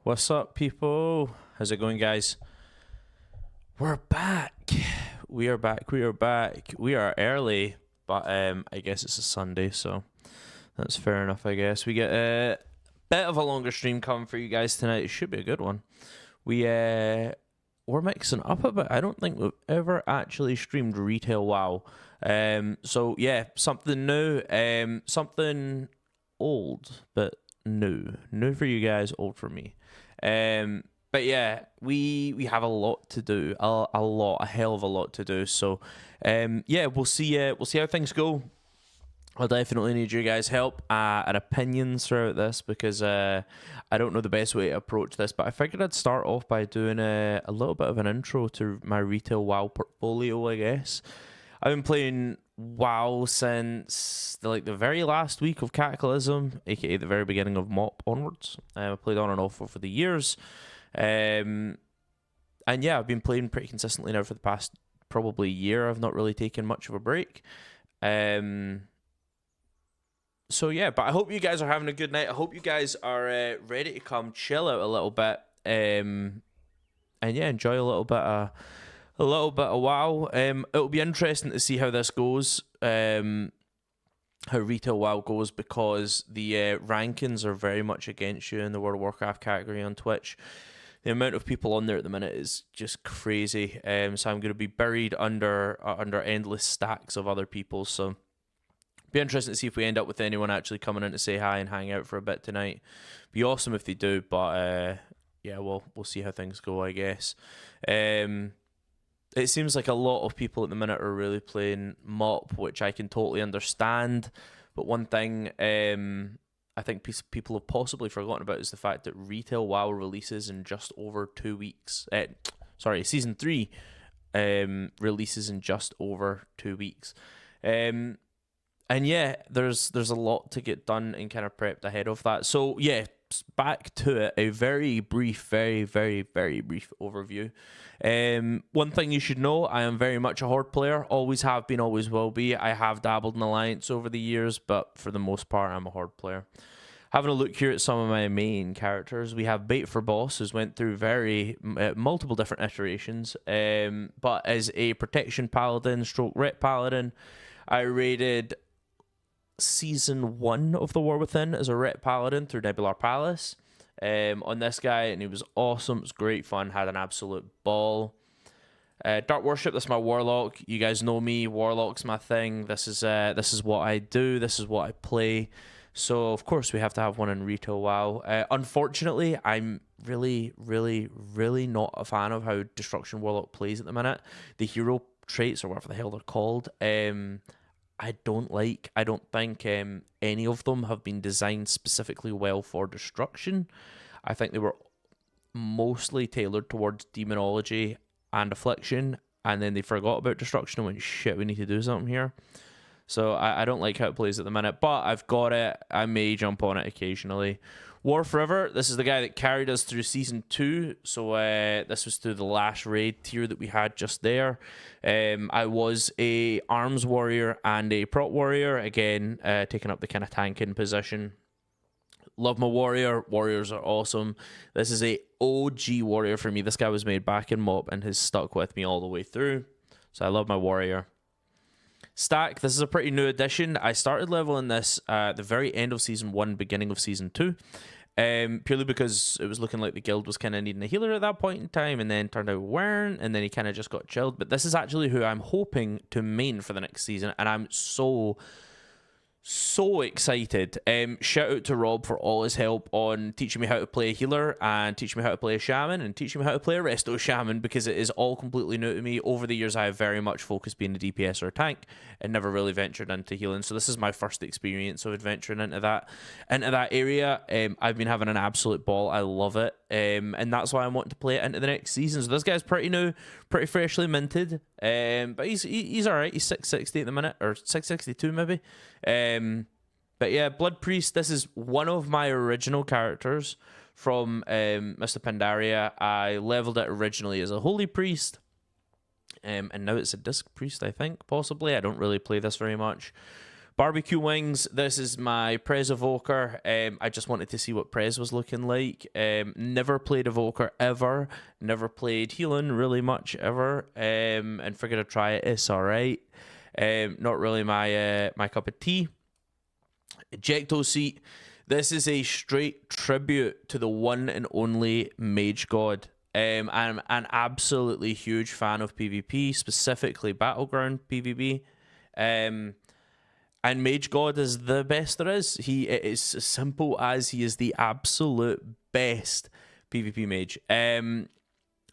What's up, people? How's it going, guys? We're back. We are back. We are back. We are early, but I guess it's a Sunday, so that's fair enough. I guess we get a bit of a longer stream coming for you guys tonight. It should be a good one. We're mixing up a bit. I don't think we've ever actually streamed retail WoW. So yeah, something new. Something old, but new. New for you guys, old for me. But yeah, we have a lot to do, a hell of a lot to do. So, yeah, we'll see how things go. I'll definitely need your guys' help and opinions throughout this because I don't know the best way to approach this. But I figured I'd start off by doing a little bit of an intro to my retail WoW portfolio, I guess. I've been playing WoW since the very last week of Cataclysm, aka the very beginning of MOP onwards. I played on and off over the years. And yeah, I've been playing pretty consistently now for the past probably year. I've not really taken much of a break. So yeah, but I hope you guys are having a good night. I hope you guys are ready to come chill out a little bit. And yeah, enjoy a little bit of WoW. It'll be interesting to see how this goes. How retail WoW goes, because the rankings are very much against you in the World of Warcraft category on Twitch. The amount of people on there at the minute is just crazy. So I'm going to be buried under endless stacks of other people. So be interesting to see if we end up with anyone actually coming in to say hi and hang out for a bit tonight. Be awesome if they do, but yeah, we'll see how things go, I guess. It seems like a lot of people at the minute are really playing MOP, which I can totally understand. But one thing I think people have possibly forgotten about is the fact that retail WoW releases in just over 2 weeks. Season 3 releases in just over 2 weeks. And yeah, there's a lot to get done and kind of prepped ahead of that. So yeah, back to it. A very brief, very, very, very brief overview. One thing you should know, I am very much a Horde player. Always have been, always will be. I have dabbled in Alliance over the years, but for the most part, I'm a Horde player. Having a look here at some of my main characters, we have Bait for Boss, who's went through multiple different iterations. But as a Protection Paladin, stroke Ret Paladin, I raided Season 1 of the War Within as a Ret Paladin through Nebular Palace on this guy, and he was awesome. It was great fun, had an absolute ball. Dark Worship, that's my Warlock. You guys know me, Warlock's my thing. This is what I do, this is what I play. So of course we have to have one in retail WoW. Unfortunately, I'm really, really, really not a fan of how Destruction Warlock plays at the minute. The hero traits, or whatever the hell they're called, I don't think any of them have been designed specifically well for destruction. I think they were mostly tailored towards demonology and affliction, and then they forgot about destruction and went, shit, we need to do something here. So I don't like how it plays at the minute, but I've got it. I may jump on it occasionally. War Forever, this is the guy that carried us through Season 2, so this was through the last raid tier that we had just there. I was a arms warrior and a prot warrior, again, taking up the kind of tanking position. Love my warrior. Warriors are awesome. This is a OG warrior for me. This guy was made back in MOP and has stuck with me all the way through, so I love my warrior. Stack, this is a pretty new addition. I started leveling this at the very end of Season 1, beginning of Season 2, purely because it was looking like the guild was kind of needing a healer at that point in time, and then turned out we weren't, and then he kind of just got chilled. But this is actually who I'm hoping to main for the next season, and I'm so excited. Shout out to Rob for all his help on teaching me how to play a healer and teaching me how to play a shaman and teaching me how to play a resto shaman, because it is all completely new to me. Over the years, I have very much focused being a DPS or a tank and never really ventured into healing. So this is my first experience of adventuring into that area. I've been having an absolute ball. I love it. And that's why I want to play it into the next season. So this guy's pretty new, pretty freshly minted. But he's all right. He's 660 at the minute, or 662 maybe. But yeah, Blood Priest, this is one of my original characters from Mr. Pandaria. I leveled it originally as a Holy Priest, and now it's a Disc Priest, I think, possibly. I don't really play this very much. Barbecue wings. This is my Prez Evoker. I just wanted to see what Prez was looking like. Never played Evoker ever. Never played healing really much ever. And figured I'd try it. It's alright. Not really my my cup of tea. Ejecto seat. This is a straight tribute to the one and only Mage God. I'm an absolutely huge fan of PvP, specifically Battleground PvP. And Mage God is the best there is. It is as simple as he is the absolute best PvP mage.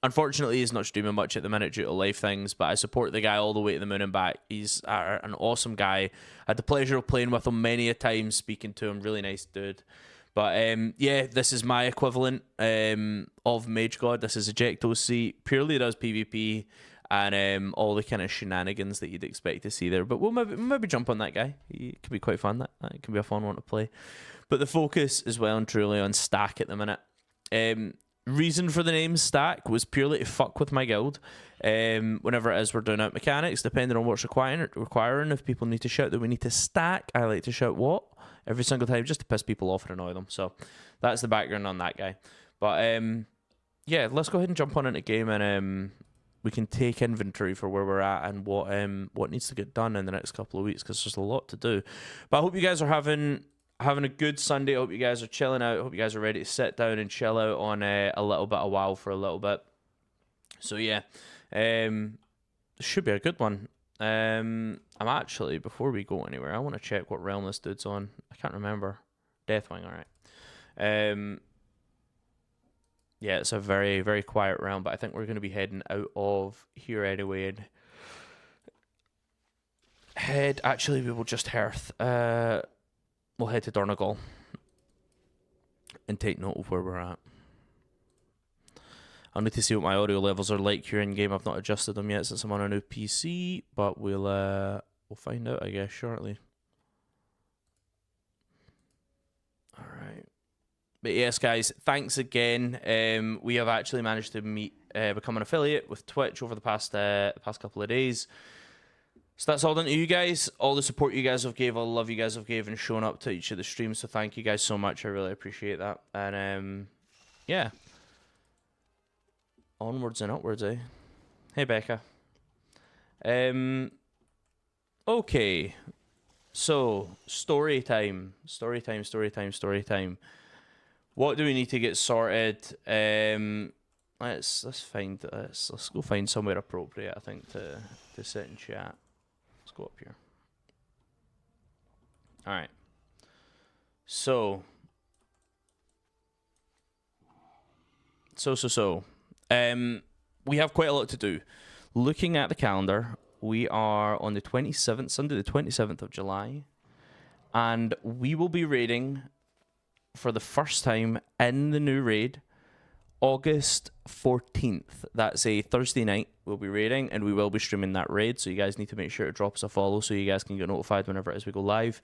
Unfortunately, he's not streaming much at the minute due to life things, but I support the guy all the way to the moon and back. He's an awesome guy. I had the pleasure of playing with him many a time, speaking to him. Really nice dude. But yeah, this is my equivalent of Mage God. This is Ejecto Seat. Purely does PvP and all the kind of shenanigans that you'd expect to see there. But we'll maybe jump on that guy. He can be quite fun. That can be a fun one to play. But the focus is well and truly on Stack at the minute. Reason for the name Stack was purely to fuck with my guild. Whenever it is we're doing out mechanics, depending on what's requiring. If people need to shout that we need to stack, I like to shout what every single time just to piss people off and annoy them. So that's the background on that guy. But yeah, let's go ahead and jump on into game and we can take inventory for where we're at and what needs to get done in the next couple of weeks, because there's a lot to do. But I hope you guys are having a good Sunday. I hope you guys are chilling out. I hope you guys are ready to sit down and chill out on a little bit of WoW for a little bit. So yeah, should be a good one. I'm actually, before we go anywhere, I want to check what realm this dude's on. I can't remember. Deathwing, all right. Yeah, it's a very, very quiet realm, but I think we're going to be heading out of here anyway. And actually, we will just hearth. We'll head to Donegal and take note of where we're at. I'll need to see what my audio levels are like here in game. I've not adjusted them yet since I'm on a new PC, but we'll find out, I guess, shortly. All right. But yes, guys, thanks again. We have actually managed to become an affiliate with Twitch over the past couple of days. So that's all down to you guys. All the support you guys have gave, all the love you guys have gave and shown up to each of the streams. So thank you guys so much. I really appreciate that. And yeah, onwards and upwards, eh? Hey, Becca. Okay. So story time. What do we need to get sorted? Let's go find somewhere appropriate, I think, to sit and chat. Let's go up here. All right. So. We have quite a lot to do. Looking at the calendar, we are on the 27th, Sunday the 27th of July, and we will be raiding for the first time in the new raid, August 14th. That's a Thursday night. We'll be raiding, and we will be streaming that raid, so you guys need to make sure to drop us a follow so you guys can get notified whenever it is we go live.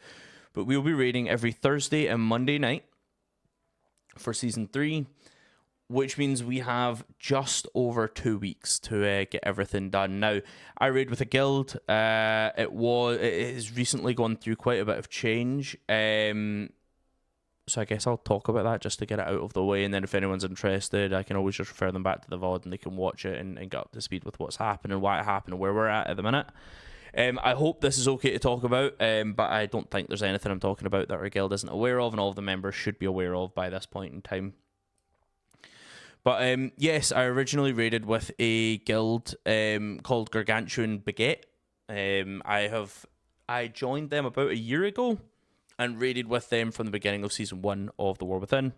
But we'll be raiding every Thursday and Monday night for Season 3, which means we have just over 2 weeks to get everything done. Now, I raid with a guild. It has recently gone through quite a bit of change. So I guess I'll talk about that just to get it out of the way, and then if anyone's interested, I can always just refer them back to the VOD and they can watch it and get up to speed with what's happening, why it happened, and where we're at the minute. I hope this is okay to talk about, but I don't think there's anything I'm talking about that our guild isn't aware of, and all of the members should be aware of by this point in time. But yes, I originally raided with a guild called Gargantuan Baguette. I joined them about a year ago and raided with them from the beginning of Season 1 of The War Within.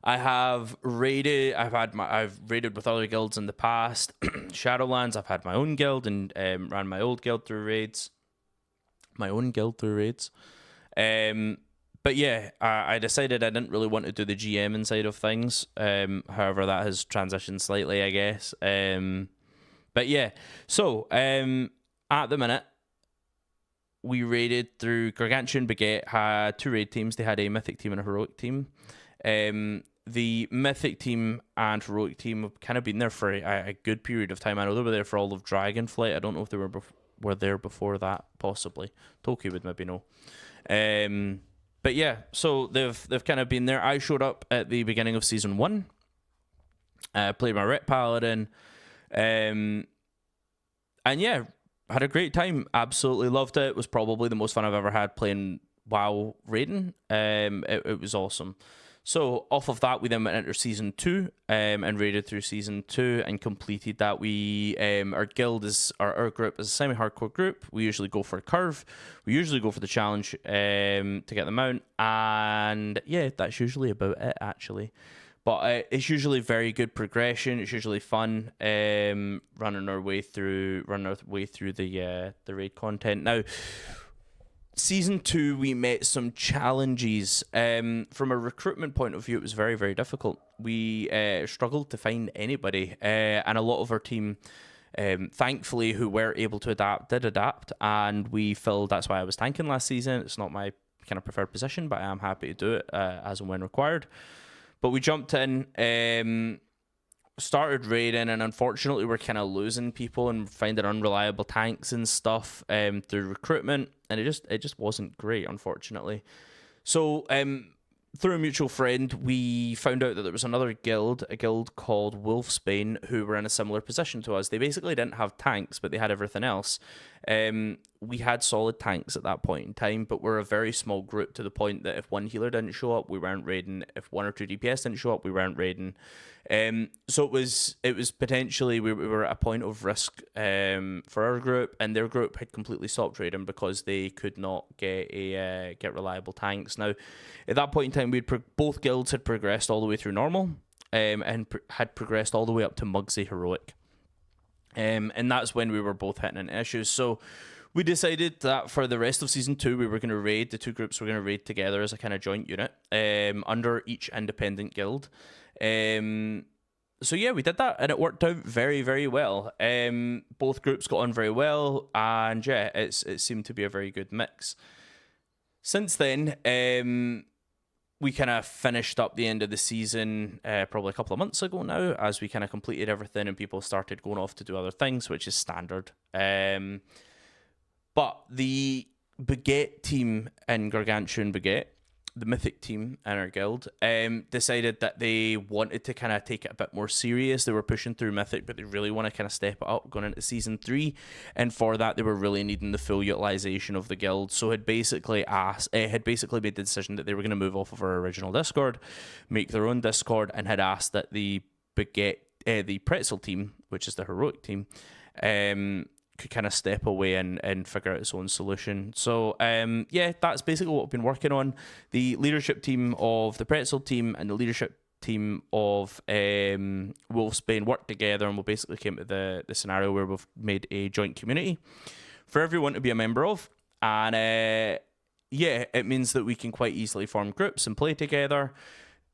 I've raided with other guilds in the past. Shadowlands, I've had my own guild and ran my old guild through raids. But yeah, I decided I didn't really want to do the GM inside of things. However, that has transitioned slightly, I guess. But yeah, so at the minute, we raided through Gargantuan Baguette, had 2 raid teams. They had a mythic team and a heroic team. The mythic team and heroic team have kind of been there for a good period of time. I know they were there for all of Dragonflight. I don't know if they were were there before that, possibly. Toki would maybe know. But yeah, so they've kind of been there. I showed up at the beginning of season 1. Played my Ret Paladin. And yeah, had a great time. Absolutely loved it. It was probably the most fun I've ever had playing WoW raiding. It was awesome. So off of that, we then went into season 2 and raided through season 2 and completed that. We our guild is our group is a semi-hardcore group. We usually go for a curve. We usually go for the challenge to get the mount, and yeah, that's usually about it actually. But it's usually very good progression. It's usually fun running our way through the raid content. Now, season 2, we met some challenges. From a recruitment point of view, it was very, very difficult. We struggled to find anybody, and a lot of our team, thankfully, who were able to adapt, did adapt, and we filled. That's why I was tanking last season. It's not my kind of preferred position, but I am happy to do it as and when required. But we jumped in, started raiding, and unfortunately we're kind of losing people and finding unreliable tanks and stuff through recruitment, and it just wasn't great, unfortunately. So through a mutual friend, we found out that there was another guild, a guild called Wolfsbane, who were in a similar position to us. They basically didn't have tanks, but they had everything else. We had solid tanks at that point in time, but we're a very small group to the point that if one healer didn't show up, we weren't raiding. If 1 or 2 DPS didn't show up, we weren't raiding. So it was potentially we were at a point of risk for our group, and their group had completely stopped raiding because they could not get reliable tanks. Now, at that point in time, both guilds had progressed all the way through normal, and had progressed all the way up to Mugsy Heroic. And that's when we were both hitting into issues. So we decided that for the rest of season 2, we were going to raid. The 2 groups were going to raid together as a kind of joint unit under each independent guild. So yeah, we did that, and it worked out very, very well. Both groups got on very well, and yeah, it seemed to be a very good mix. Since then, we kind of finished up the end of the season probably a couple of months ago now, as we kind of completed everything and people started going off to do other things, which is standard. But the Baguette team in Gargantuan Baguette, the Mythic team in our guild, decided that they wanted to kind of take it a bit more serious. They were pushing through Mythic, but they really want to kind of step it up going into season 3. And for that, they were really needing the full utilization of the guild. So had basically made the decision that they were going to move off of our original Discord, make their own Discord, and had asked that the Baguette, the Pretzel team, which is the heroic team, could kind of step away and figure out its own solution. So yeah, that's basically what we've been working on. The leadership team of the Pretzel team and the leadership team of Wolfsbane worked together, and we basically came to the scenario where we've made a joint community for everyone to be a member of. And yeah, it means that we can quite easily form groups and play together.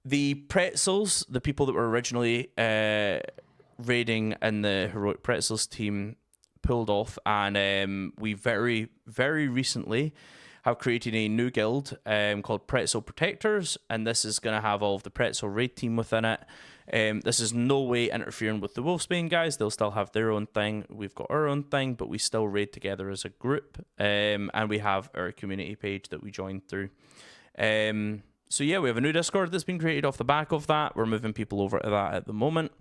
The Pretzels, the people that were originally raiding in the Heroic Pretzels team, pulled off, and we very, very recently have created a new guild called Pretzel Protectors, and this is going to have all of the Pretzel raid team within it. This is no way interfering with the Wolfsbane guys. They'll still have their own thing. We've got our own thing, but we still raid together as a group, and we have our community page that we joined through. So yeah, we have a new Discord that's been created off the back of that. We're moving people over to that at the moment.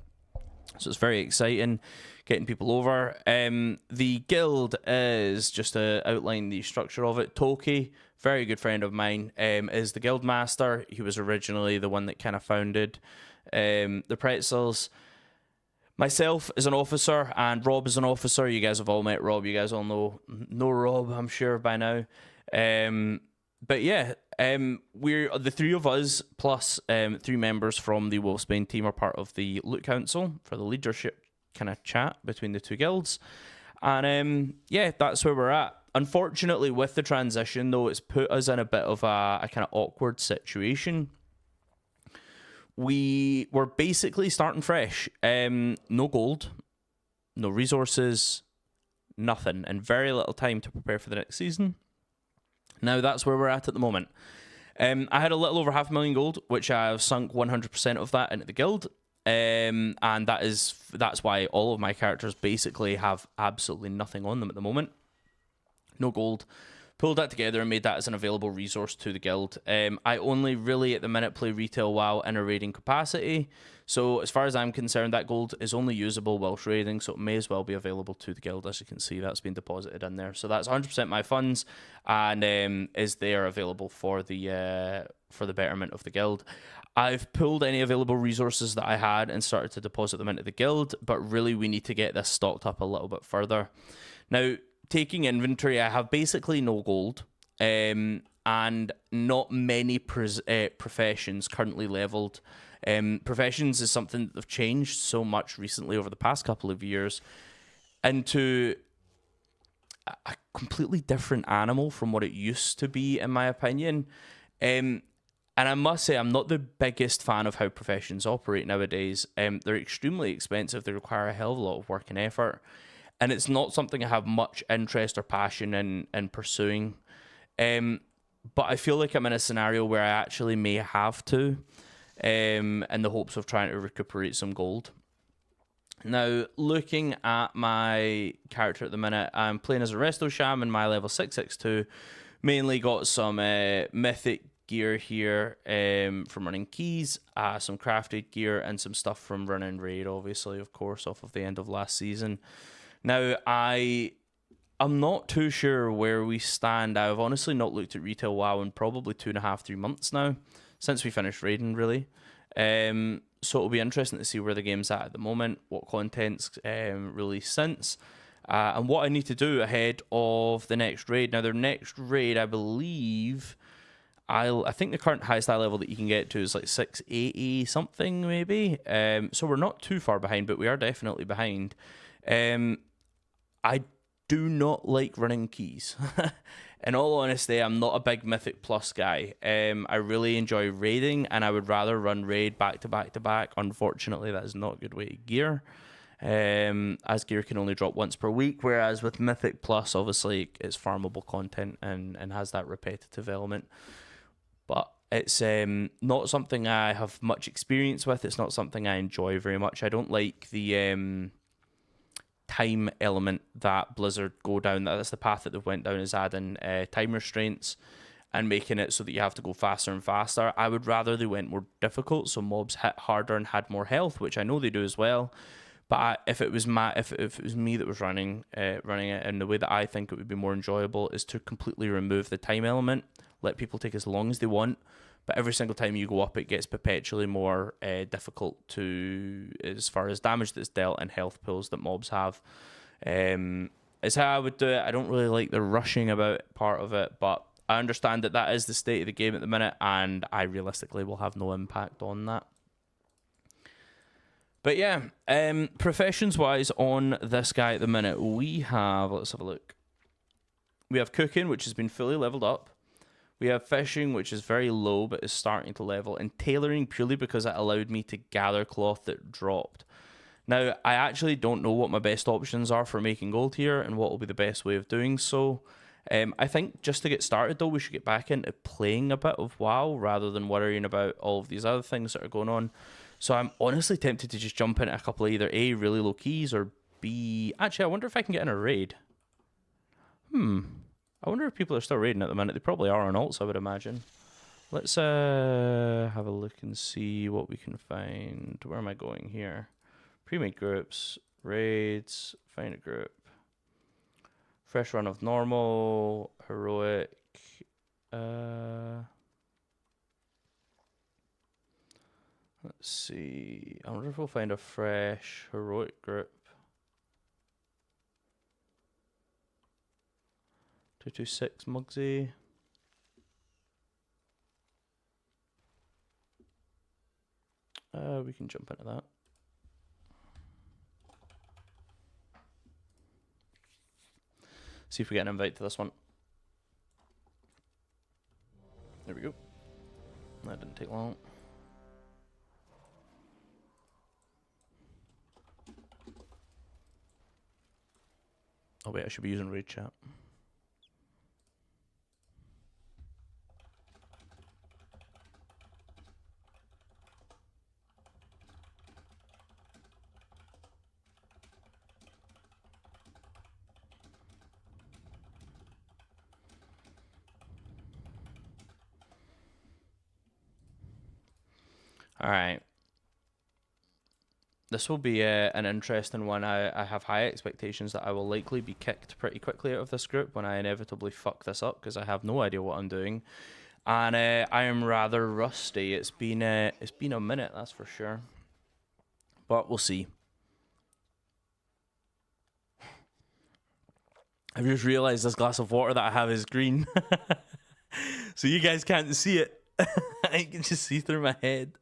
So it's very exciting getting people over. The guild is, just to outline the structure of it, Toki, very good friend of mine, is the guild master. He was originally the one that kind of founded the Pretzels. Myself is an officer, and Rob is an officer. You guys have all met Rob. You guys all know Rob, I'm sure, by now. But yeah, we're the 3 of us plus 3 members from the Wolfsbane team are part of the Loot Council for the leadership kind of chat between the 2 guilds. And yeah, that's where we're at. Unfortunately, with the transition, though, it's put us in a bit of a kind of awkward situation. We were basically starting fresh. No gold, no resources, nothing, and very little time to prepare for the next season. Now, that's where we're at the moment. I had a little over 500,000 gold, which I've sunk 100% of that into the guild. And that's why all of my characters basically have absolutely nothing on them at the moment. no gold. Pulled that together and made that as an available resource to the guild. I only really at the minute play retail WoW in a raiding capacity. So as far as I'm concerned, that gold is only usable whilst raiding, so it may as well be available to the guild. As you can see, that's been deposited in there. So that's 100% my funds, and is there available for the betterment of the guild. I've pulled any available resources that I had and started to deposit them into the guild, but really we need to get this stocked up a little bit further. Now, taking inventory, I have basically no gold, and not many professions currently leveled. Professions is something that have changed so much recently over the past couple of years into a completely different animal from what it used to be, in my opinion. And I must say, I'm not the biggest fan of how professions operate nowadays. They're extremely expensive. They require a hell of a lot of work and effort. And it's not something I have much interest or passion in pursuing. But I feel like I'm in a scenario where I actually may have to, in the hopes of trying to recuperate some gold. Now, looking at my character at the minute, I'm playing as a Resto Sham in my level 662. Mainly got some mythic gear here from running keys, some crafted gear, and some stuff from running raid, obviously, of course, off of the end of last season. Now, I'm not too sure where we stand. I've honestly not looked at retail WoW in probably 2.5, 3 months now, since we finished raiding, really. So it'll be interesting to see where the game's at the moment, what content's released since, and what I need to do ahead of the next raid. Now, the next raid, I believe, I think the current highest high level that you can get to is like 680 something, maybe. So we're not too far behind, but we are definitely behind. I do not like running keys. In all honesty, I'm not a big Mythic Plus guy. I really enjoy raiding, and I would rather run raid back to back to back. Unfortunately, that is not a good way to gear, as gear can only drop once per week, whereas with Mythic Plus, obviously, it's farmable content and has that repetitive element. But it's not something I have much experience with. It's not something I enjoy very much. I don't like the time element that Blizzard go down. That's the path that they've went down, is adding time restraints and making it so that you have to go faster and faster. I would rather they went more difficult, so mobs hit harder and had more health, which I know they do as well. But if it was if it was me that was running it, and the way that I think it would be more enjoyable is to completely remove the time element, let people take as long as they want. But every single time you go up, it gets perpetually more difficult to, as far as damage that's dealt and health pools that mobs have. Is how I would do it. I don't really like the rushing about part of it, but I understand that that is the state of the game at the minute, and I realistically will have no impact on that. But yeah, professions-wise on this guy at the minute, we have, let's have a look. We have cooking, which has been fully leveled up. We have fishing, which is very low, but is starting to level. And tailoring, purely because it allowed me to gather cloth that dropped. Now, I actually don't know what my best options are for making gold here and what will be the best way of doing so. I think just to get started, though, we should get back into playing a bit of WoW rather than worrying about all of these other things that are going on. So I'm honestly tempted to just jump into a couple of either A, really low keys, or B... Actually, I wonder if I can get in a raid. I wonder if people are still raiding at the minute. They probably are on alts, I would imagine. Let's have a look and see what we can find. Where am I going here? Pre-made groups, raids, find a group. Fresh run of normal, heroic. Let's see. I wonder if we'll find a fresh heroic group. 226 Mugsy. We can jump into that. See if we get an invite to this one. There we go. That didn't take long. Oh wait, I should be using raid chat. Alright. This will be an interesting one. I have high expectations that I will likely be kicked pretty quickly out of this group when I inevitably fuck this up, because I have no idea what I'm doing. And I am rather rusty. It's been a minute, that's for sure. But we'll see. I've just realised this glass of water that I have is green. So you guys can't see it. I can just see through my head.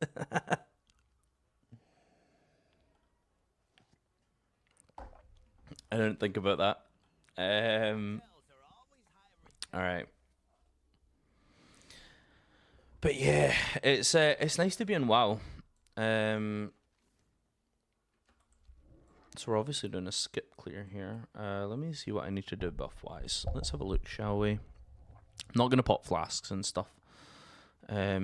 I didn't think about that. Alright. But yeah, it's nice to be in WoW. So we're obviously doing a skip clear here. Let me see what I need to do buff-wise. Let's have a look, shall we? I'm not going to pop flasks and stuff. I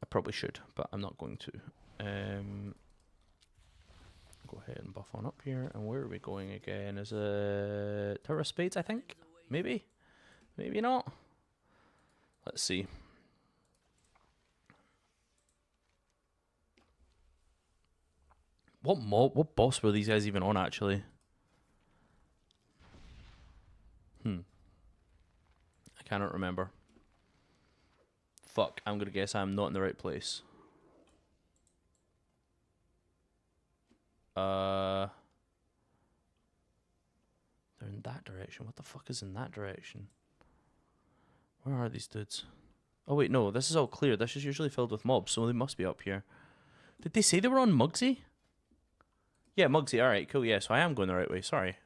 probably should, but I'm not going to. Go ahead and buff on up here. And where are we going again? Is it Tower of Spades, I think? Maybe? Maybe not? Let's see. What boss were these guys even on, actually? I cannot remember. Fuck, I'm gonna guess I'm not in the right place. They're in that direction. What the fuck is in that direction? Where are these dudes? Oh wait, no, this is all clear. This is usually filled with mobs, so they must be up here. Did they say they were on Mugsy? Yeah, Mugsy, alright, cool, yeah, so I am going the right way, sorry.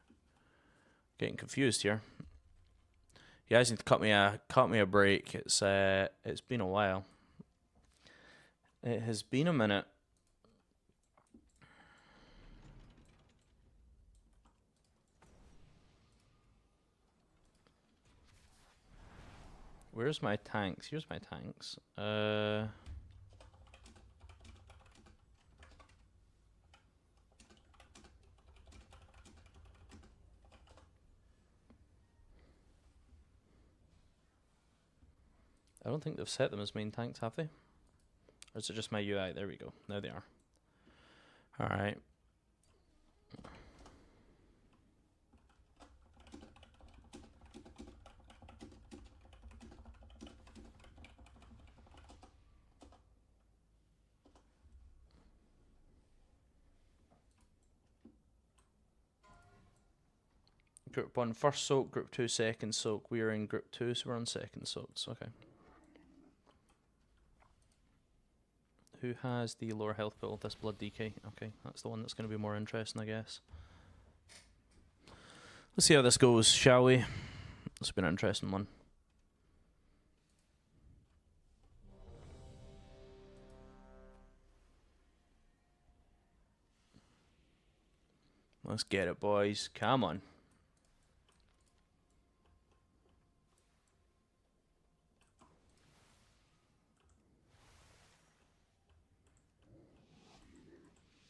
Getting confused here. You guys need to cut me a break. It's been a while. It has been a minute. Where's my tanks? Here's my tanks. I don't think they've set them as main tanks, have they? Or is it just my UI? There we go. Now they are. Alright. Group 1 first soak, group 2 second soak. We are in group 2, so we're on second soaks. Okay. Who has the lower health pool? This blood DK. Okay, that's the one that's going to be more interesting, I guess. Let's see how this goes, shall we? This has been an interesting one. Let's get it, boys. Come on.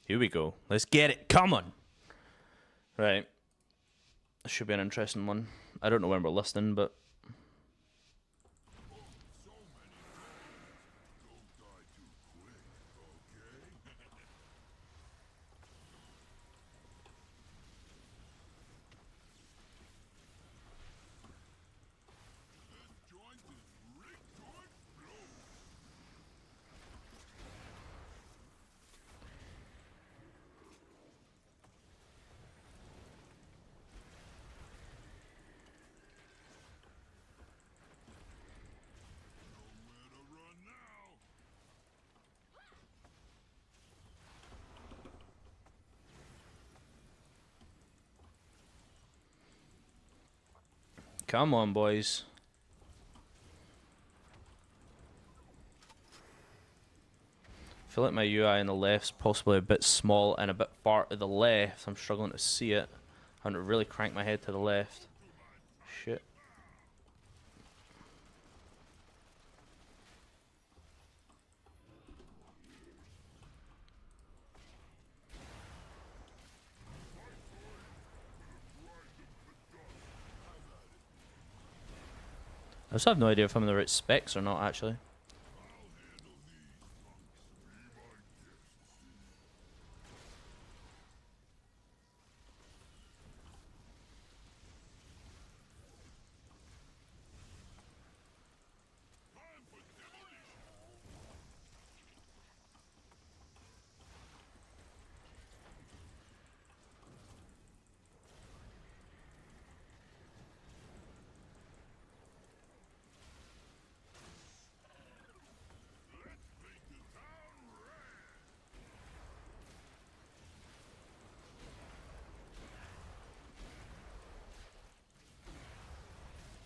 Here we go. Let's get it. Come on. Right. This should be an interesting one. I don't know when we're listening, but... Come on, boys. I feel like my UI on the left's possibly a bit small and a bit far to the left. I'm struggling to see it. I want to really crank my head to the left. Shit. I also have no idea if I'm in the right specs or not, actually.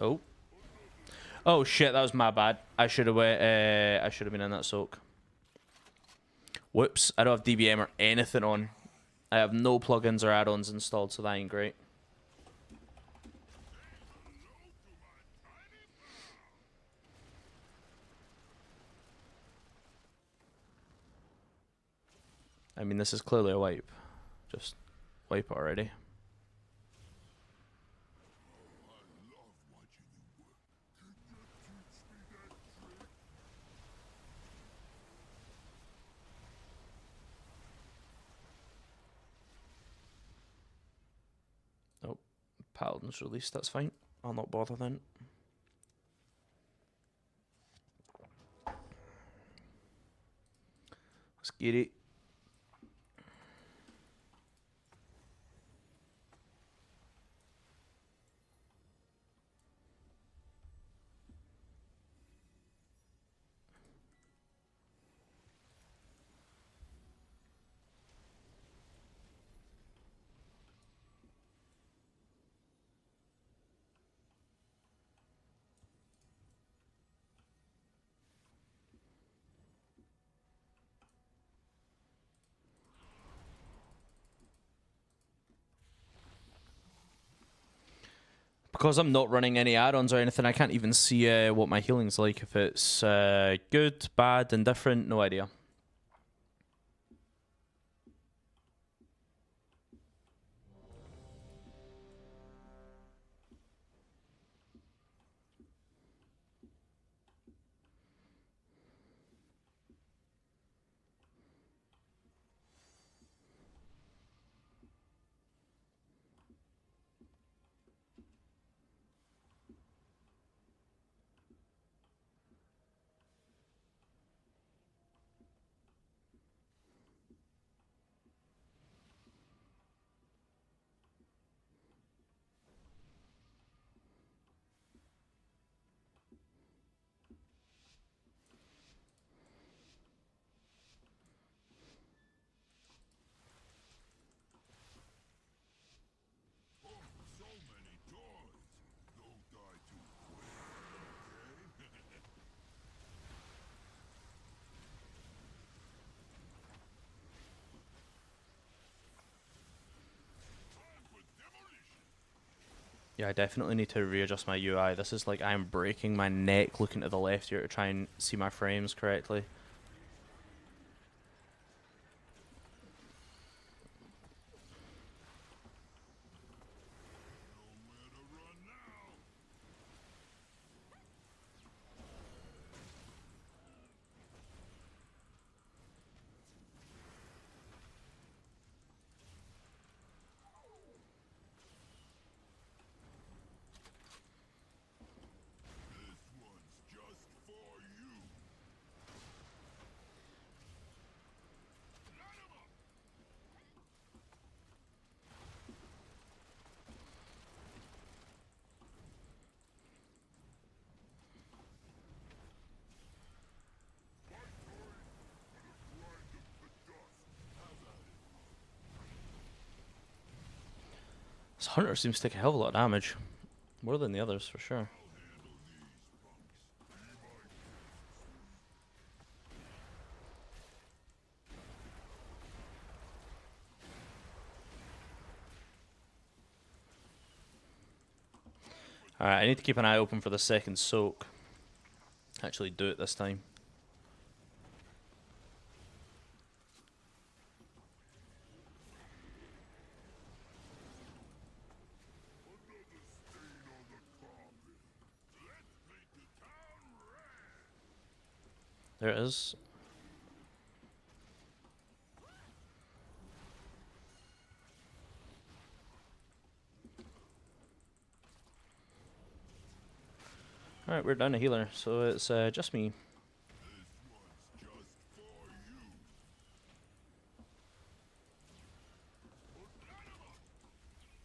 Oh. Oh shit, that was my bad. I should have I should have been in that soak. Whoops, I don't have DBM or anything on. I have no plugins or add-ons installed, so that ain't great. I mean, this is clearly a wipe. Just wipe it already. Oh, Paladin's released, that's fine. I'll not bother then. Let's get it. Because I'm not running any add-ons or anything, I can't even see what my healing's like. If it's good, bad, indifferent, no idea. Yeah, I definitely need to readjust my UI. This is like I'm breaking my neck looking to the left here to try and see my frames correctly. This hunter seems to take a hell of a lot of damage. More than the others, for sure. Alright, I need to keep an eye open for the second soak. Actually do it this time. There it is. Alright, we're down a healer, so it's just me.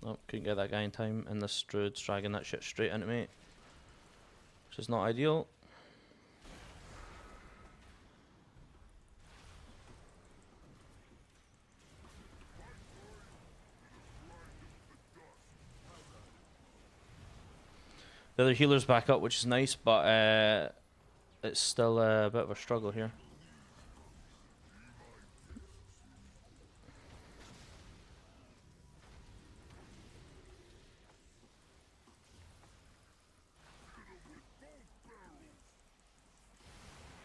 Oh, couldn't get that guy in time, and this druid's dragging that shit straight into me. Which is not ideal. The other healer's back up, which is nice, but it's still a bit of a struggle here.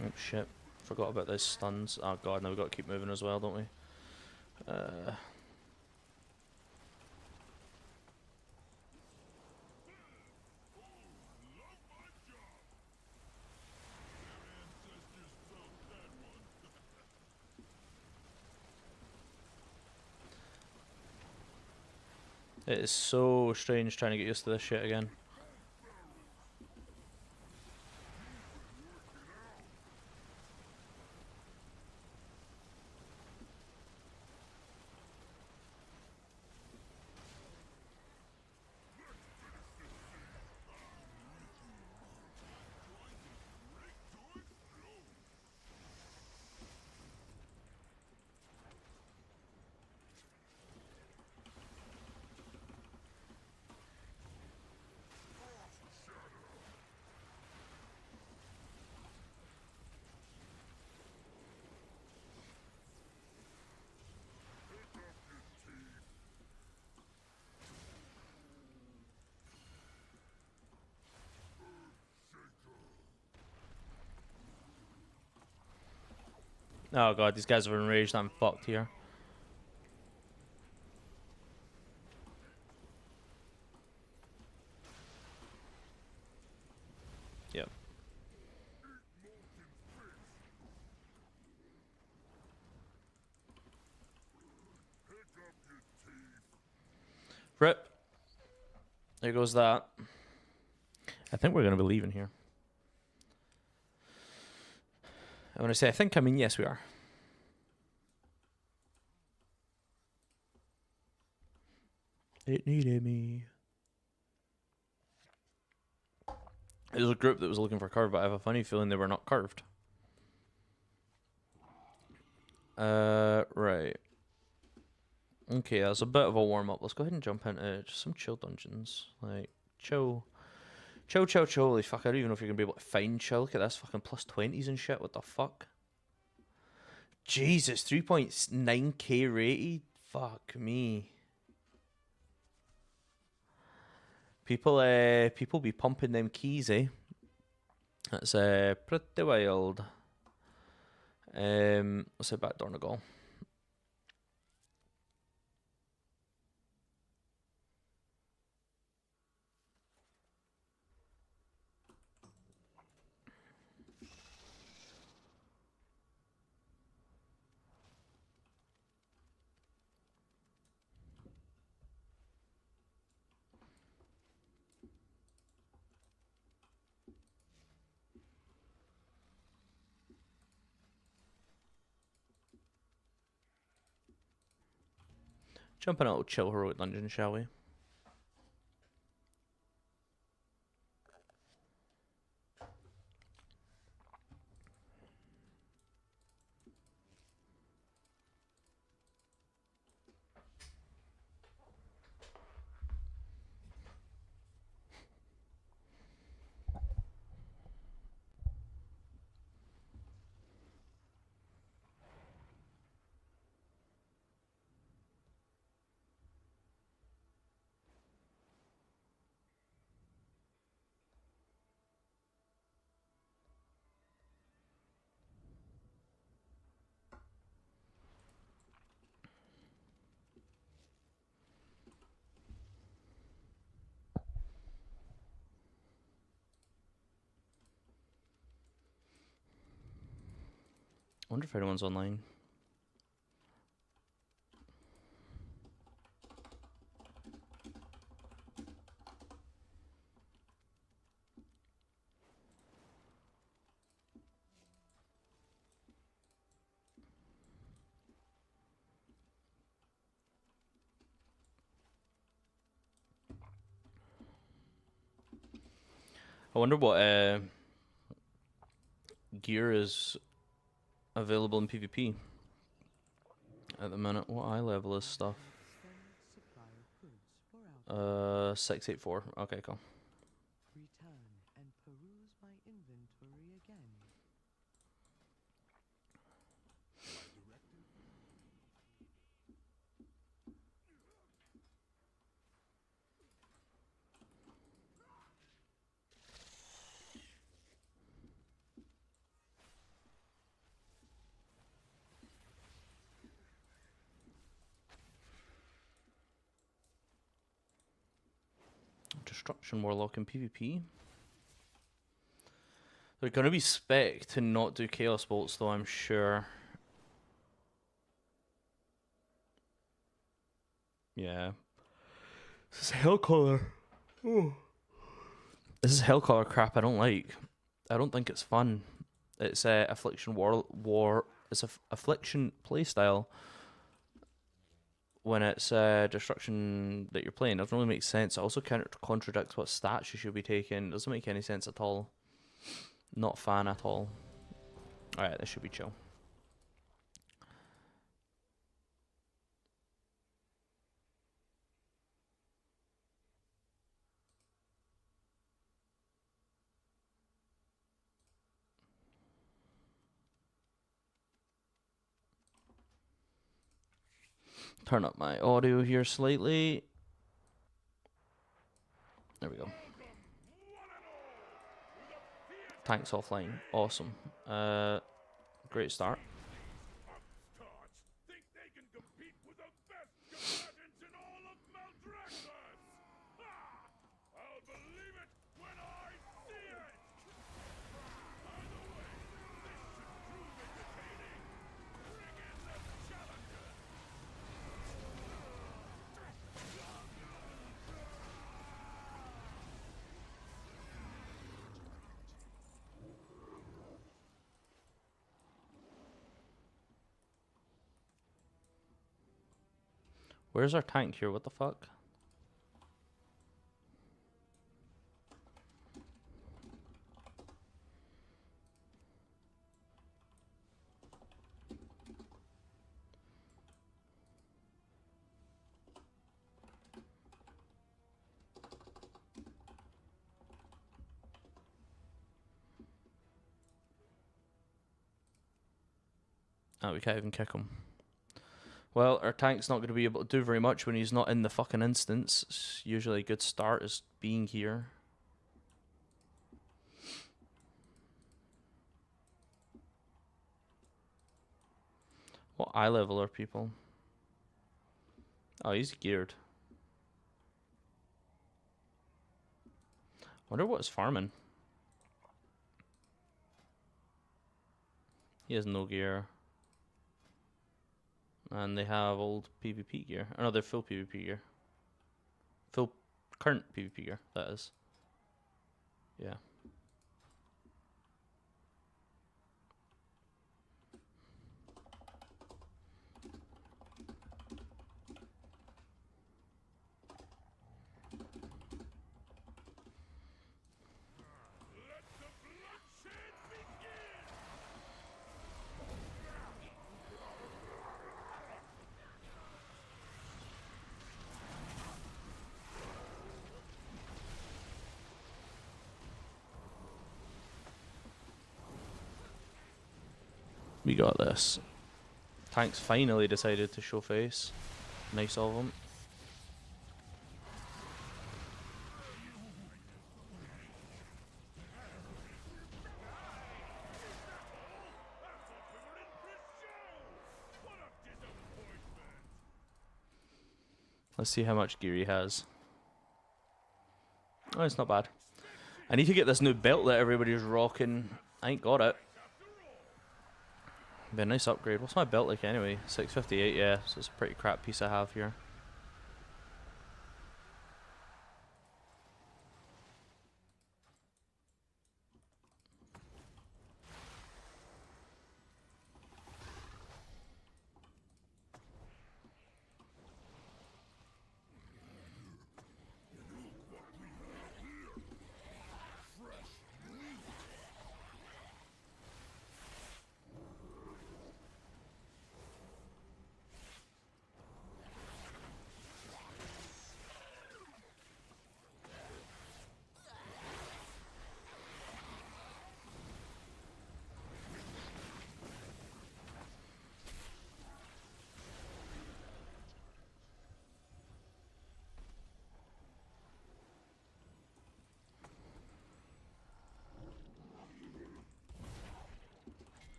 Oh shit, forgot about those stuns. Oh god, now we've got to keep moving as well, don't we? It is so strange trying to get used to this shit again. Oh god, these guys are enraged. I'm fucked here. Yep. Rip. There goes that. I think we're going to be leaving here. And when I say I think, I mean yes, we are. It needed me. There was a group that was looking for curve, but I have a funny feeling they were not curved. Right. Okay, that's a bit of a warm-up. Let's go ahead and jump into just some chill dungeons. Like, chill. Chill. Holy fuck, I don't even know if you're going to be able to find chill. Look at this, fucking plus 20s and shit. What the fuck? Jesus, 3.9k rated? Fuck me. People be pumping them keys, eh? That's pretty wild. Let's head back Donegal. Jump in a little chill heroic dungeon, shall we? I wonder if anyone's online. I wonder what gear is available in PvP at the minute. What eye level is stuff? 684. Okay, cool. Destruction Warlock in PvP. They're going to be spec to not do Chaos Bolts, though, I'm sure. Yeah. This is Hellcaller. Oh. This is Hellcaller crap I don't like. I don't think it's fun. It's Affliction It's a Affliction playstyle. When it's destruction that you're playing, it doesn't really make sense. It also kind of contradicts what stats you should be taking. It doesn't make any sense at all. Not a fan at all. Alright, this should be chill. Turn up my audio here slightly. There we go. Tanks offline. Awesome. Great start. Where's our tank here? What the fuck? Oh, we can't even kick him. Well, our tank's not going to be able to do very much when he's not in the fucking instance. It's usually a good start is being here. What eye level are people? Oh, he's geared. Wonder what he's farming. He has no gear. And they have old PvP gear. Oh no, they're full PvP gear. Full current PvP gear, that is. Yeah. We got this. Tank's finally decided to show face. Nice of him. Let's see how much gear he has. Oh, it's not bad. I need to get this new belt that everybody's rocking. I ain't got it. Be a nice upgrade. What's my belt like anyway? 658, yeah. So it's a pretty crap piece I have here.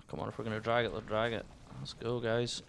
Come on, if we're gonna drag it, let's drag it. Let's go, guys.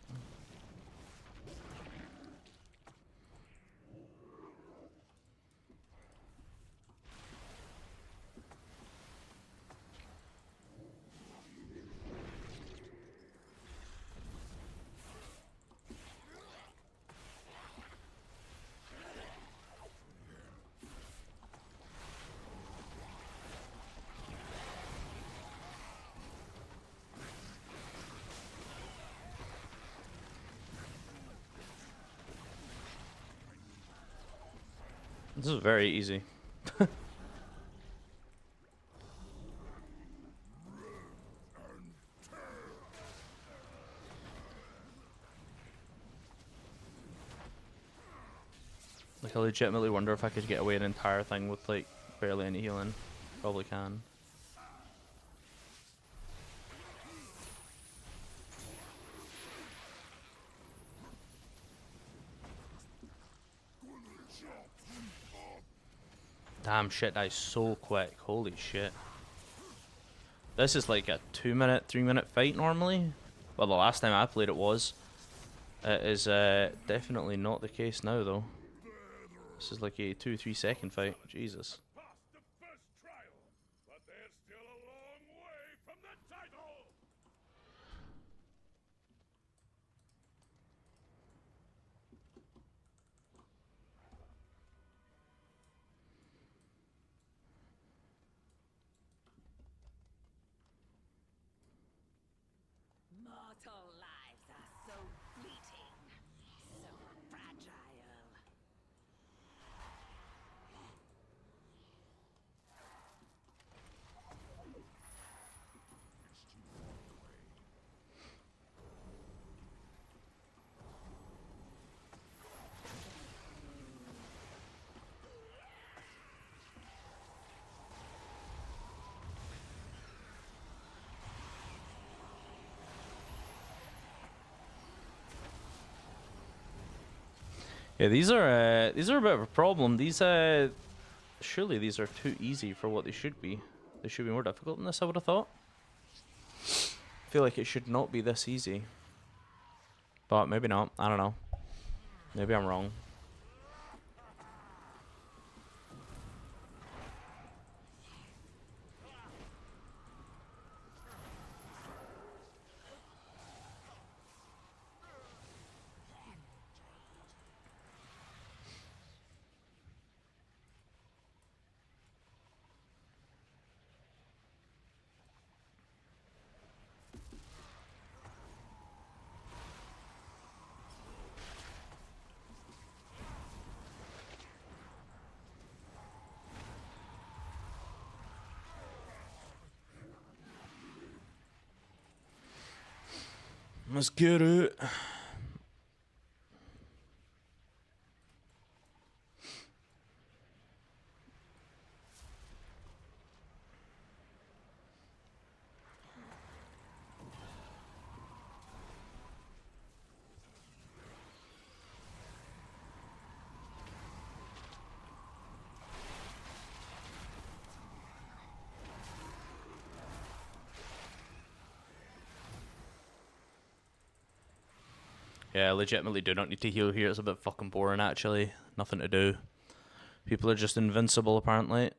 This is very easy. Like, I legitimately wonder if I could get away an entire thing with, like, barely any healing. Probably can. Damn, shit dies so quick. Holy shit. This is like a 2-minute, 3-minute fight normally. Well, the last time I played it was. It is definitely not the case now, though. This is like a 2-3 second fight. Jesus. Mortal lives are so fleeting, so fragile. Yeah, these are a bit of a problem. These surely these are too easy for what they should be. They should be more difficult than this, I would have thought. I feel like it should not be this easy. But maybe not. I don't know. Maybe I'm wrong. Let's get it. Yeah, I legitimately do not need to heal here. It's a bit fucking boring, actually. Nothing to do. People are just invincible, apparently.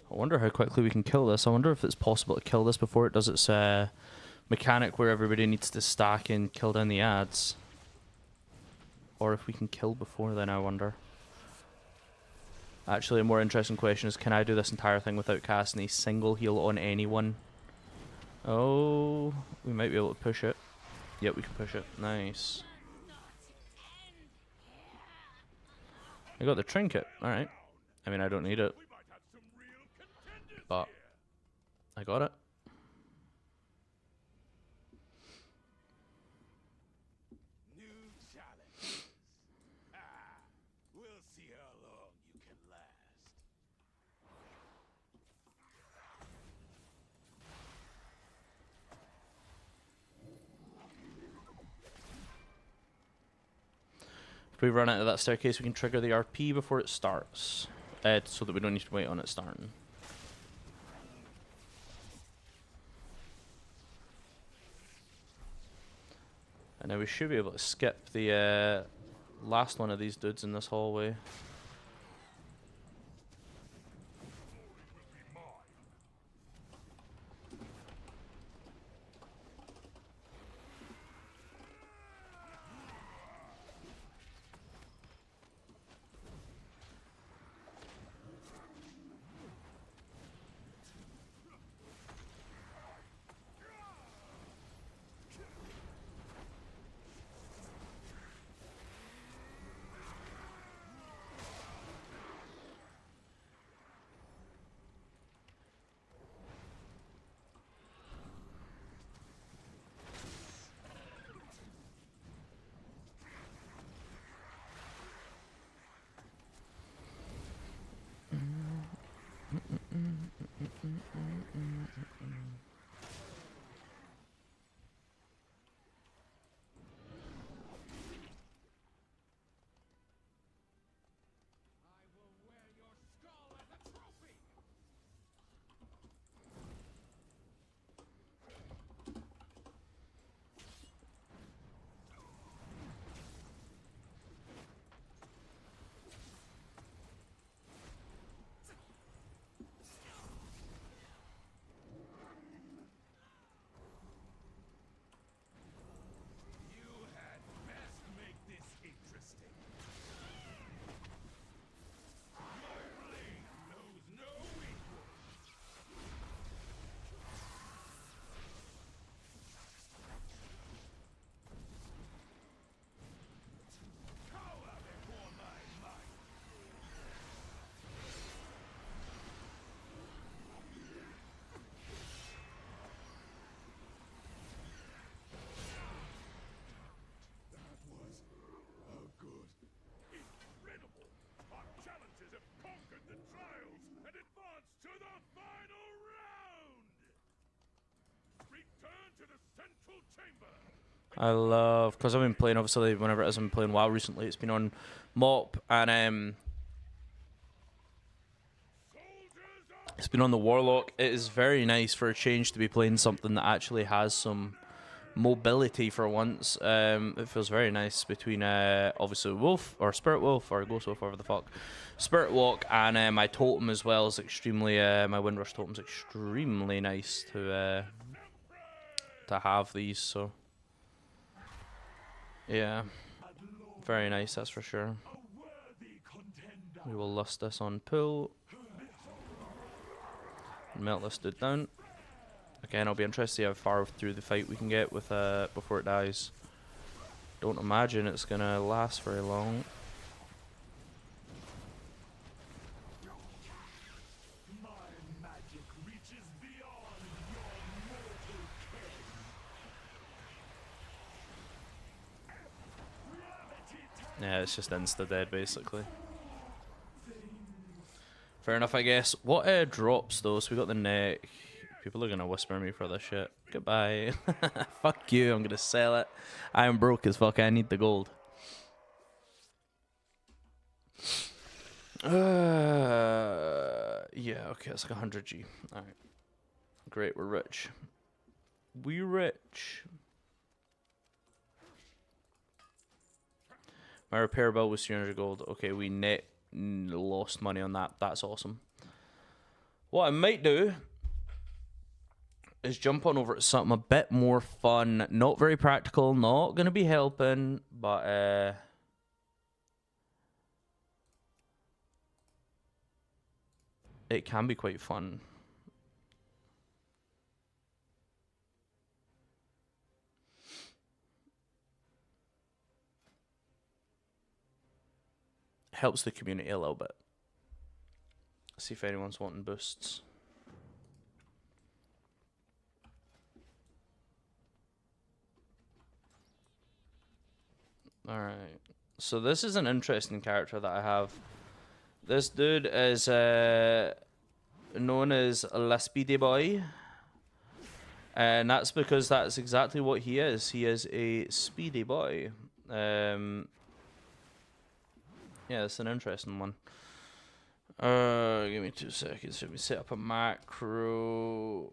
I wonder how quickly we can kill this. I wonder if it's possible to kill this before it does its mechanic where everybody needs to stack and kill down the ads. Or if we can kill before then, I wonder. Actually, a more interesting question is, can I do this entire thing without casting a single heal on anyone? Oh, we might be able to push it. Yep, we can push it. Nice. I got the trinket. Alright. I mean, I don't need it. But I got it. New challenge. We'll see how long you can last. If we run out of that staircase, we can trigger the RP before it starts. So that we don't need to wait on it starting. And now we should be able to skip the last one of these dudes in this hallway. You had best make this interesting. My blade knows no equal. Cower before my might. That was a good, incredible. Our challenges have conquered the trials and advanced to the final round. Return to the central chamber. I love, because I've been playing, obviously, whenever it is I've been playing WoW recently, it's been on Mop, and Soldiers of it's been on the Warlock. It is very nice for a change to be playing something that actually has some mobility for once. It feels very nice between, obviously, Wolf, or Spirit Wolf, or Ghost Wolf, whatever the fuck. Spirit Walk, and my totem as well is extremely, my Windrush totem's extremely nice to have these, so. Yeah, very nice, that's for sure. worthy contender. We will lust this on pull. Melt this dude down. Again, I'll be interested to see how far through the fight we can get with before it dies. Don't imagine it's gonna last very long. My magic reaches beyond your mortal ken. Yeah, it's just insta-dead, basically. Fair enough, I guess. What drops, though? So we got the neck. People are going to whisper me for this shit. Goodbye. Fuck you, I'm going to sell it. I am broke as fuck, I need the gold. Yeah, okay, it's like 100G. Alright. Great, we're rich. We rich. My repair bill was 300 gold. Okay, we net lost money on that. That's awesome. What I might do is jump on over to something a bit more fun. Not very practical. Not going to be helping. But, it can be quite fun. Helps the community a little bit. See if anyone's wanting boosts. Alright. So this is an interesting character that I have. This dude is known as La Speedy Boy. And that's because that's exactly what he is. He is a speedy boy. Yeah, it's an interesting one. Give me 2 seconds. Let me set up a macro.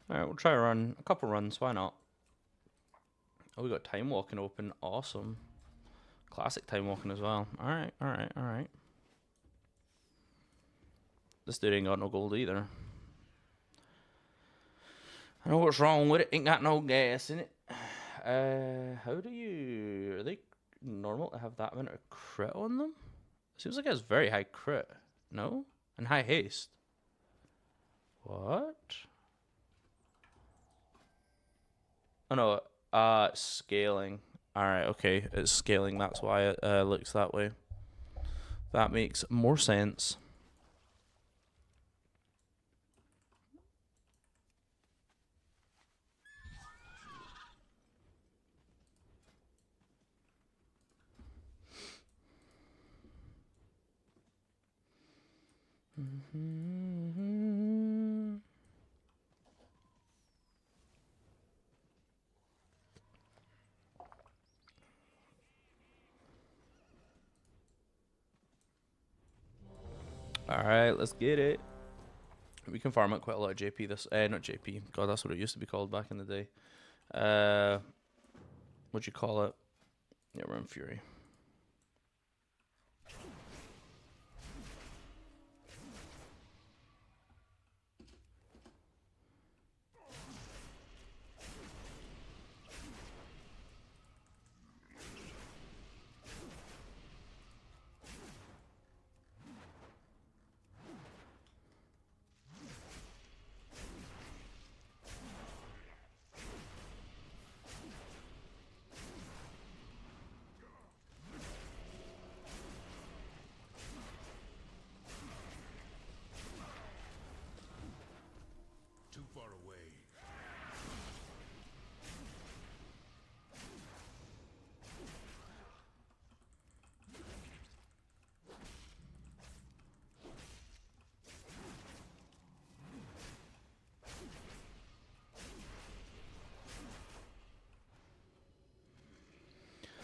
Alright, we'll try a couple runs, why not? Oh, we got time walking open, awesome. Classic time walking as well. Alright, alright, alright. This dude ain't got no gold either. I know what's wrong with it, ain't got no gas in it. How do you... Are they normal to have that amount of crit on them? Seems like it has very high crit. No? And high haste. What? Oh no, scaling. Alright, okay, it's scaling, that's why it looks that way. That makes more sense. Alright, let's get it. We can farm out quite a lot of JP this not JP. God, that's what it used to be called back in the day. What'd you call it? Yeah, we're in Fury. Too far away.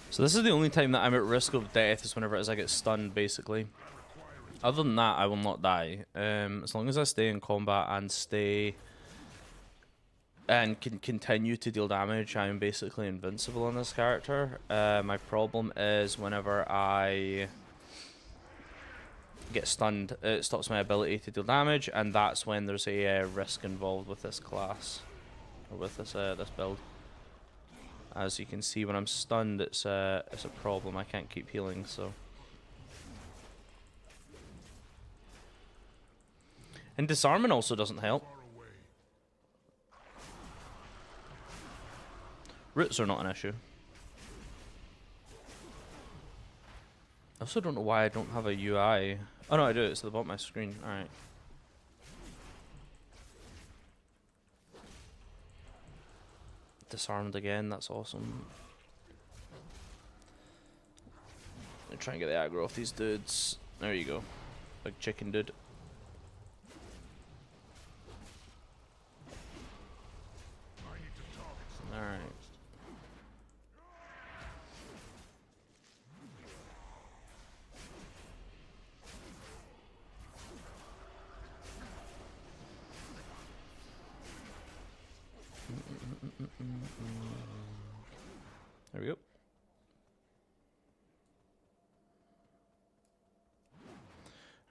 So this is the only time that I'm at risk of death is whenever it is I get stunned, basically. Other than that, I will not die. As long as I stay in combat and stay... and can continue to deal damage, I am basically invincible on this character. My problem is whenever I get stunned, it stops my ability to deal damage, and that's when there's a risk involved with this class. Or with this this build. As you can see, when I'm stunned, it's a problem. I can't keep healing, so... And disarming also doesn't help. Roots are not an issue. I also don't know why I don't have a UI. Oh no, I do. It's at the bottom of my screen. Alright. Disarmed again. That's awesome. I'm trying to get the aggro off these dudes. There you go. Big chicken dude. Alright. There we go.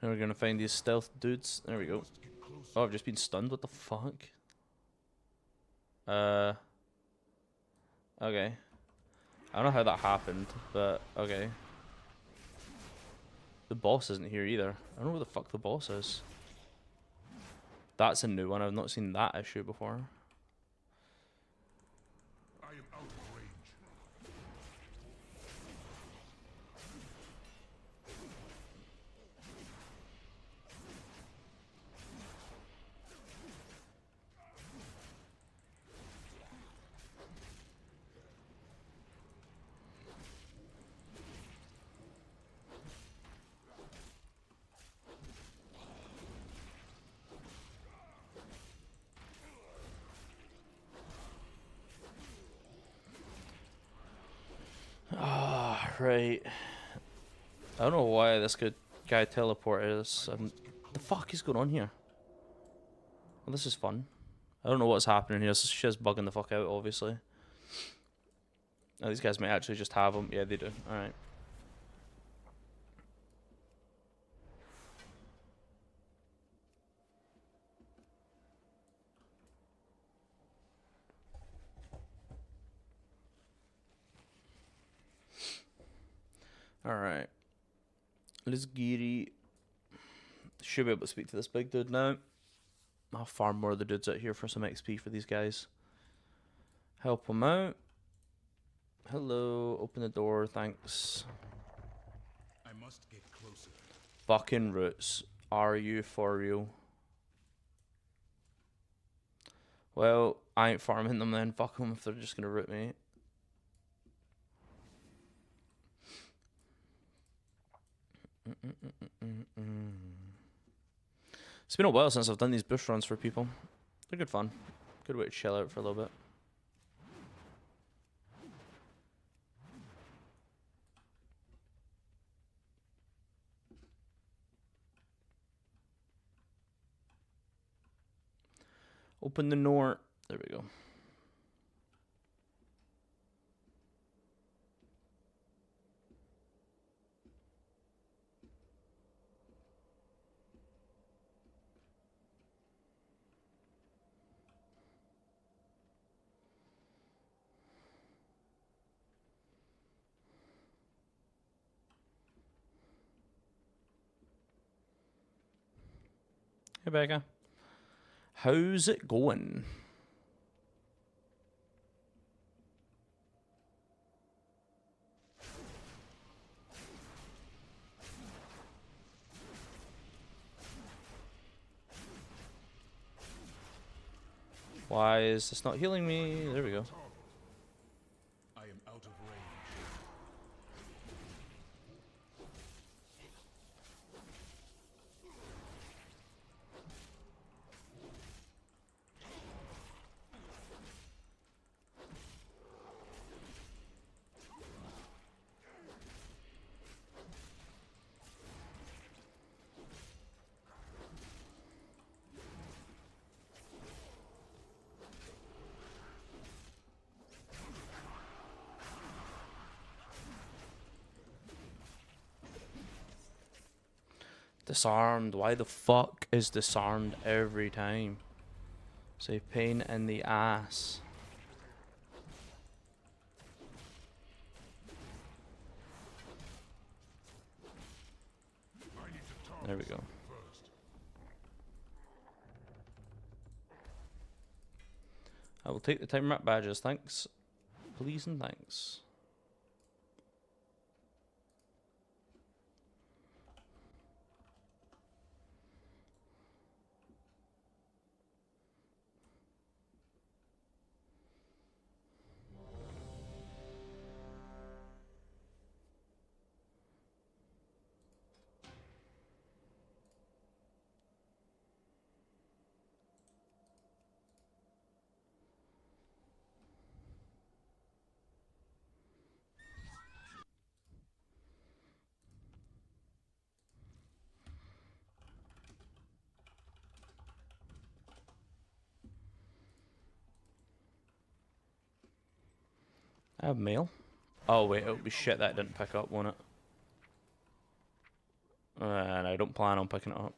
Now we're gonna find these stealth dudes. There we go. Oh, I've just been stunned. What the fuck? Okay. I don't know how that happened, but okay. The boss isn't here either. I don't know where the fuck the boss is. That's a new one. I've not seen that issue before. I am out of range. Right. I don't know why this good guy teleported us. The fuck is going on here? Well, this is fun. I don't know what's happening here. She's just bugging the fuck out, obviously. Oh, these guys might actually just have them. Yeah, they do. Alright. Alright. Let's get it. Should be able to speak to this big dude now. I'll farm more of the dudes out here for some XP for these guys. Help them out. Hello, open the door, thanks. I must get closer. Fucking roots. Are you for real? Well, I ain't farming them then. Fuck them if they're just gonna root me. It's been a while since I've done these bush runs for people. They're good fun. Good way to chill out for a little bit. Open the door. There we go. Hey, Becca. How's it going? Why is this not healing me? There we go. I am out of range. Disarmed. Why the fuck is disarmed every time? Say pain in the ass. I need to talk There we go. first. I will take the time wrap badges. Thanks. Please and thanks. I have mail. Oh wait, it'll be shit that I didn't pick up, won't it? And I don't plan on picking it up.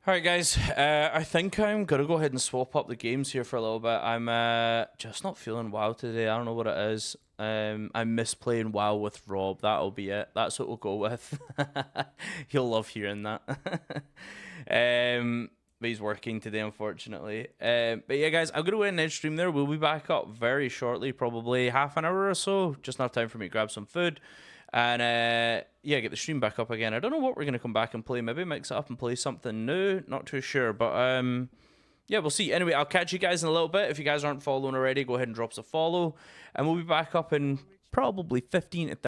Alright guys, I think I'm gonna go ahead and swap up the games here for a little bit. I'm just not feeling WoW today. I don't know what it is. I miss playing WoW with Rob. That'll be it. That's what we'll go with. He'll love hearing that. But he's working today, unfortunately. But yeah, guys, I'm going to end the stream there. We'll be back up very shortly, probably half an hour or so. Just enough time for me to grab some food. And yeah, get the stream back up again. I don't know what we're going to come back and play. Maybe mix it up and play something new. Not too sure. But yeah, we'll see. Anyway, I'll catch you guys in a little bit. If you guys aren't following already, go ahead and drop us a follow. And we'll be back up in probably 15 to 30